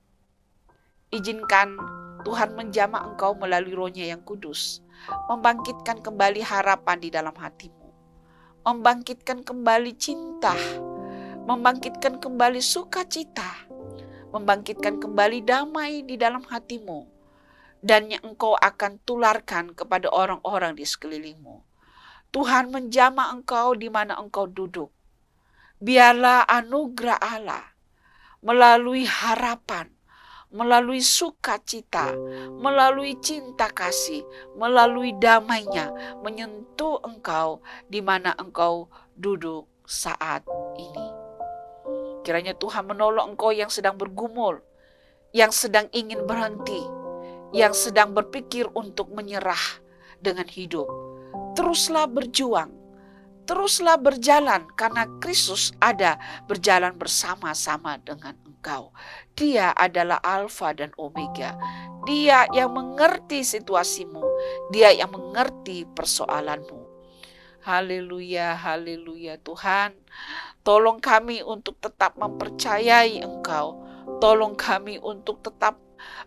Izinkan Tuhan menjamah engkau melalui Roh-Nya yang kudus, membangkitkan kembali harapan di dalam hatimu, membangkitkan kembali cinta, membangkitkan kembali sukacita, membangkitkan kembali damai di dalam hatimu, dan yang engkau akan tularkan kepada orang-orang di sekelilingmu. Tuhan menjamah engkau di mana engkau duduk. Biarlah anugerah Allah melalui harapan, melalui sukacita, melalui cinta kasih, melalui damainya menyentuh engkau di mana engkau duduk saat ini. Kiranya Tuhan menolong engkau yang sedang bergumul, yang sedang ingin berhenti, yang sedang berpikir untuk menyerah dengan hidup. Teruslah berjuang, teruslah berjalan karena Kristus ada berjalan bersama-sama dengan engkau. Dia adalah Alfa dan Omega. Dia yang mengerti situasimu. Dia yang mengerti persoalanmu. Haleluya, haleluya Tuhan. Tolong kami untuk tetap mempercayai Engkau. Tolong kami untuk tetap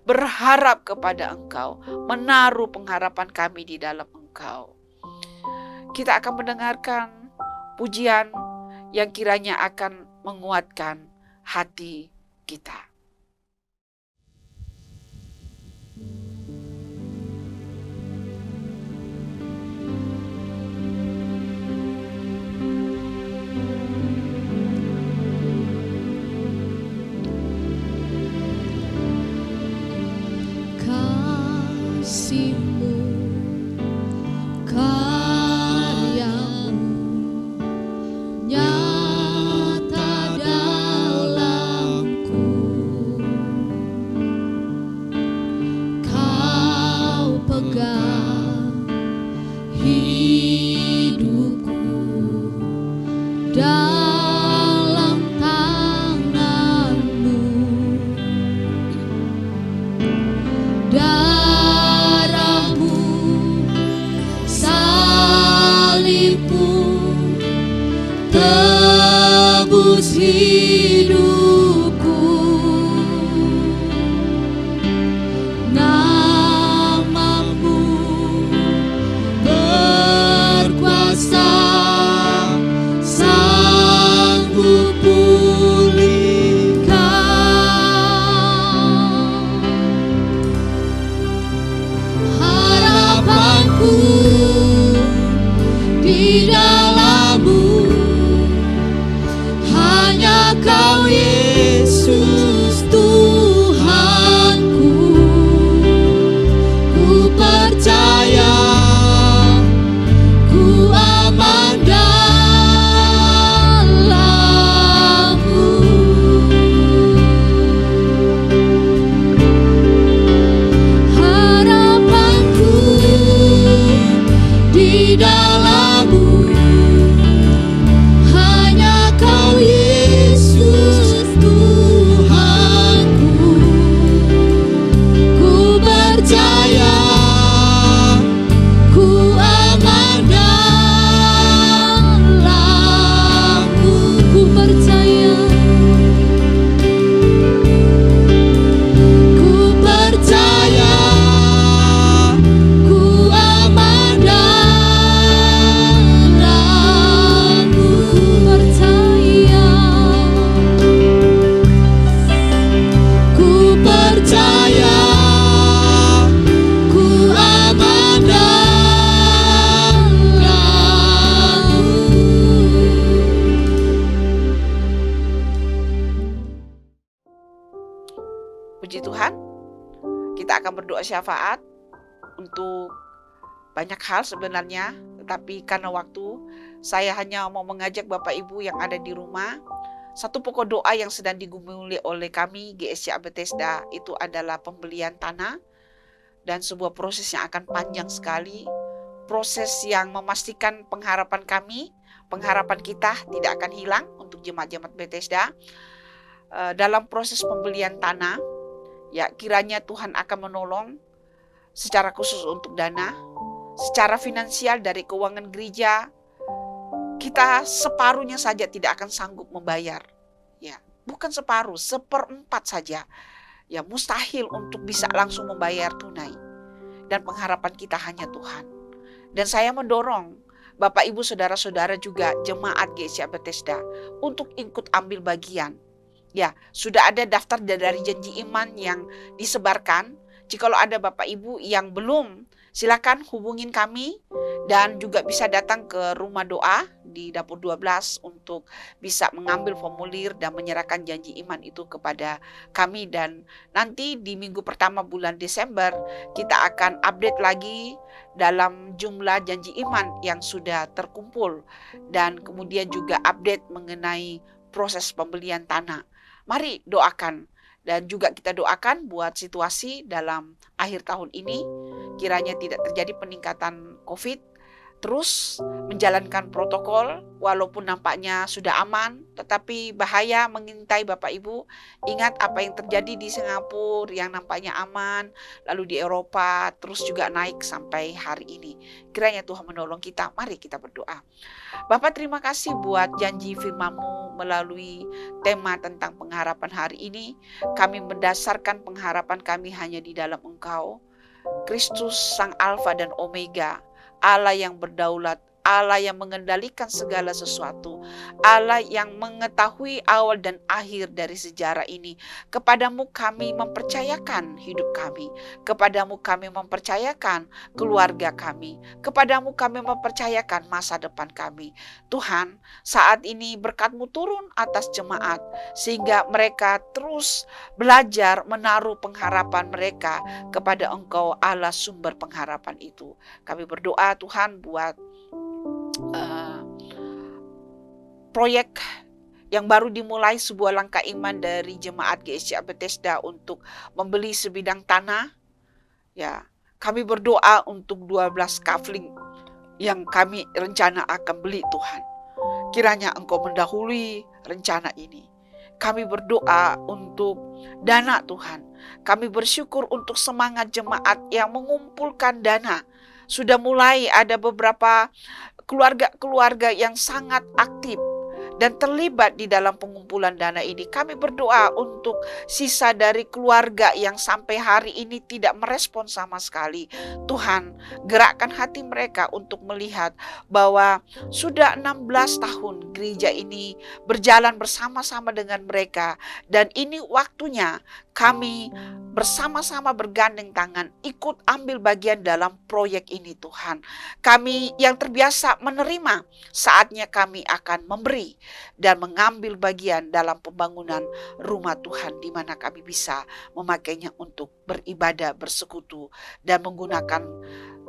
berharap kepada Engkau. Menaruh pengharapan kami di dalam Engkau. Kita akan mendengarkan pujian yang kiranya akan menguatkan hati kita. Kasih-Mu, karya-Mu nyata dalamku. dalam tanganmu, darahmu, salibmu, tebus hidupku. Namamu berkuasa, sanggup pulihkan. Harapanku di dalam-Mu, hanya Kau Yesus Tuhanku. Ku percaya, ku aman dalam-Mu. Harapanku di dalam-Mu, hanya Kau Yesus Tuhanku. Ku percaya, ku aman dalam-Mu. Ku percaya, ku percaya, ku aman dalam-Mu. Ku percaya, ku percaya, ku aman dalam-Mu. Puji Tuhan, kita akan berdoa syafaat untuk banyak hal sebenarnya, tetapi karena waktu, saya hanya mau mengajak Bapak Ibu yang ada di rumah, satu pokok doa yang sedang digumuli oleh kami GSCA Bethesda itu adalah pembelian tanah, dan sebuah proses yang akan panjang sekali, proses yang memastikan pengharapan kami, pengharapan kita tidak akan hilang untuk jemaat-jemaat Bethesda. Dalam proses pembelian tanah, ya kiranya Tuhan akan menolong secara khusus untuk dana, secara finansial dari keuangan gereja. Kita separuhnya saja tidak akan sanggup membayar. Ya, bukan separuh, 1/4 saja. Ya, mustahil untuk bisa langsung membayar tunai. Dan pengharapan kita hanya Tuhan. Dan saya mendorong Bapak Ibu Saudara-saudara juga jemaat GSCA Bethesda untuk ikut ambil bagian. Ya, sudah ada daftar dari janji iman yang disebarkan. Jikalau ada Bapak Ibu yang belum, silakan hubungin kami dan juga bisa datang ke rumah doa di Dapur 12 untuk bisa mengambil formulir dan menyerahkan janji iman itu kepada kami. Dan nanti di minggu pertama bulan Desember kita akan update lagi dalam jumlah janji iman yang sudah terkumpul dan kemudian juga update mengenai proses pembelian tanah. Mari doakan dan juga kita doakan buat situasi dalam akhir tahun ini, kiranya tidak terjadi peningkatan COVID, terus menjalankan protokol walaupun nampaknya sudah aman, tetapi bahaya mengintai Bapak Ibu. Ingat apa yang terjadi di Singapura yang nampaknya aman, lalu di Eropa terus juga naik sampai hari ini. Kiranya Tuhan menolong kita. Mari kita berdoa. Bapak, terima kasih buat janji firman-Mu melalui tema tentang pengharapan hari ini. Kami mendasarkan pengharapan kami hanya di dalam Engkau, Kristus Sang Alfa dan Omega, Allah yang berdaulat, Allah yang mengendalikan segala sesuatu, Allah yang mengetahui awal dan akhir dari sejarah ini. Kepadamu kami mempercayakan hidup kami, kepadamu kami mempercayakan keluarga kami, kepadamu kami mempercayakan masa depan kami. Tuhan, saat ini berkat-Mu turun atas jemaat, sehingga mereka terus belajar menaruh pengharapan mereka kepada Engkau, Allah sumber pengharapan itu. Kami berdoa Tuhan buat proyek yang baru dimulai, sebuah langkah iman dari jemaat GSCA Bethesda untuk membeli sebidang tanah. Ya, kami berdoa untuk 12 kafling yang kami rencana akan beli Tuhan. kiranya Engkau mendahului rencana ini. Kami berdoa untuk dana Tuhan. Kami bersyukur untuk semangat jemaat yang mengumpulkan dana. Sudah mulai ada beberapa keluarga-keluarga yang sangat aktif dan terlibat di dalam pengumpulan dana ini. Kami berdoa untuk sisa dari keluarga yang sampai hari ini tidak merespon sama sekali. Tuhan, gerakkan hati mereka untuk melihat bahwa sudah 16 tahun gereja ini berjalan bersama-sama dengan mereka. Dan ini waktunya kami bersama-sama bergandeng tangan ikut ambil bagian dalam proyek ini Tuhan. Kami yang terbiasa menerima, saatnya kami akan memberi dan mengambil bagian dalam pembangunan rumah Tuhan, di mana kami bisa memakainya untuk beribadah, bersekutu, dan menggunakan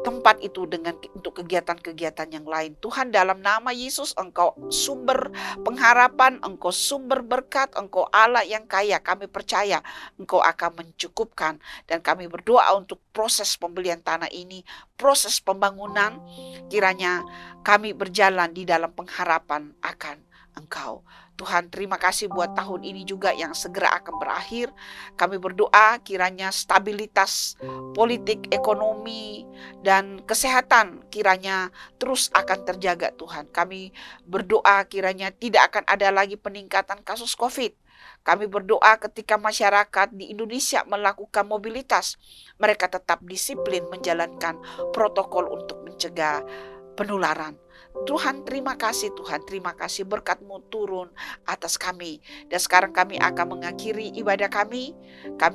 tempat itu untuk kegiatan-kegiatan yang lain. Tuhan, dalam nama Yesus, Engkau sumber pengharapan, Engkau sumber berkat, Engkau Allah yang kaya. Kami percaya Engkau akan mencukupkan, dan kami berdoa untuk proses pembelian tanah ini, proses pembangunan, kiranya kami berjalan di dalam pengharapan akan Engkau. Tuhan, terima kasih buat tahun ini juga yang segera akan berakhir. Kami berdoa kiranya stabilitas politik, ekonomi, dan kesehatan kiranya terus akan terjaga Tuhan. Kami berdoa kiranya tidak akan ada lagi peningkatan kasus COVID. Kami berdoa ketika masyarakat di Indonesia melakukan mobilitas, mereka tetap disiplin menjalankan protokol untuk mencegah penularan. Tuhan, terima kasih Tuhan, terima kasih berkat-Mu turun atas kami. Dan sekarang kami akan mengakhiri ibadah kami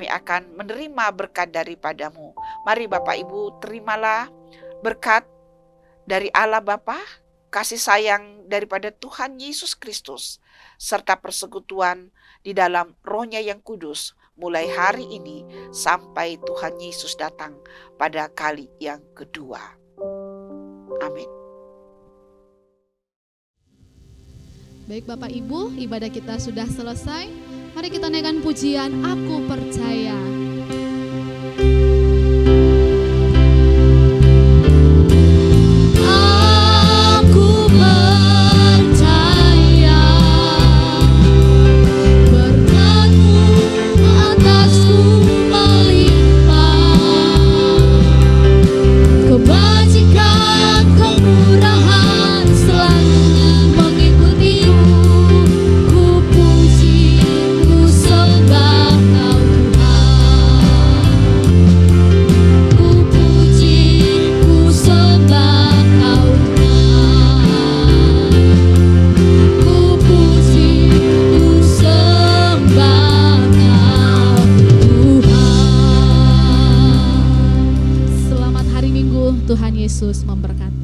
akan menerima berkat daripada-Mu. Mari Bapak Ibu, terimalah berkat dari Allah Bapa, kasih sayang daripada Tuhan Yesus Kristus, serta persekutuan di dalam Roh-Nya yang kudus, mulai hari ini sampai Tuhan Yesus datang pada kali yang kedua. Amin. Baik Bapak Ibu, ibadah kita sudah selesai. Mari kita naikkan pujian Aku Percaya. Aku percaya berkat-Mu atasku melimpah, kebajikan, kemurahan selalu mengikutiku. Ku puji, ku sembah Kau Tuhan. Ku puji, ku sembah Kau Tuhan. Ku puji, ku sembah Kau Tuhan. Selamat hari Minggu, Tuhan Yesus memberkati.